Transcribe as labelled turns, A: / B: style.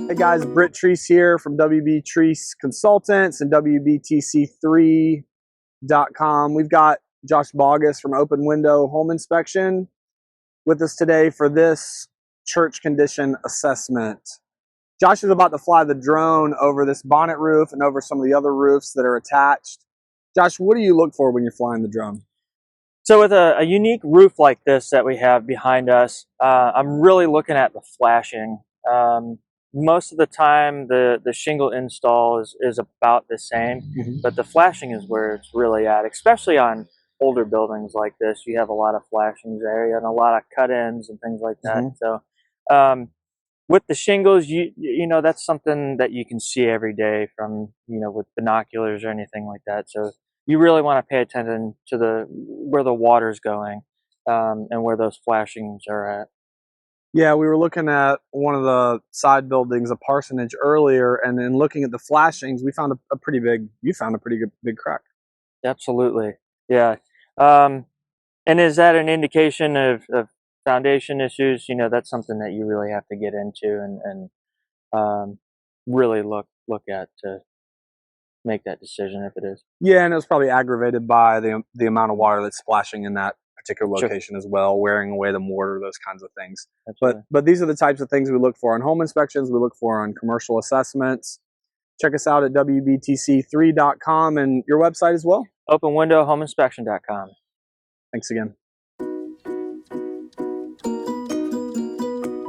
A: Hey guys, WBTreece here from WBTreece Consultants and WBTC3.com. We've got Josh Bogus from Open Window Home Inspection with us today for this church condition assessment. Josh is about to fly the drone over this bonnet roof and over some of the other roofs that are attached. Josh, what do you look for when you're flying the drone?
B: So with a unique roof like this that we have behind us, I'm really looking at the flashing. Most of the time the shingle install is about the same, but the flashing is where it's really at, especially on older buildings like this. You have a lot of flashings area and a lot of cut-ins and things like that. So with the shingles, you know, that's something that you can see every day from, you know, with binoculars or anything like that. So you really want to pay attention to where the water's going and where those flashings are at.
A: Yeah, we were looking at one of the side buildings, a parsonage earlier, and in looking at the flashings, we found you found a pretty good big crack.
B: Absolutely. Yeah. And is that an indication of foundation issues? You know, that's something that you really have to get into and really look at to make that decision if it is.
A: Yeah, and it was probably aggravated by the amount of water that's splashing in that particular location as well, wearing away the mortar, those kinds of things.
B: Absolutely.
A: But these are the types of things we look for on home inspections, we look for on commercial assessments. Check us out at WBTC3.com and your website as well.
B: OpenWindowHomeInspection.com.
A: Thanks again.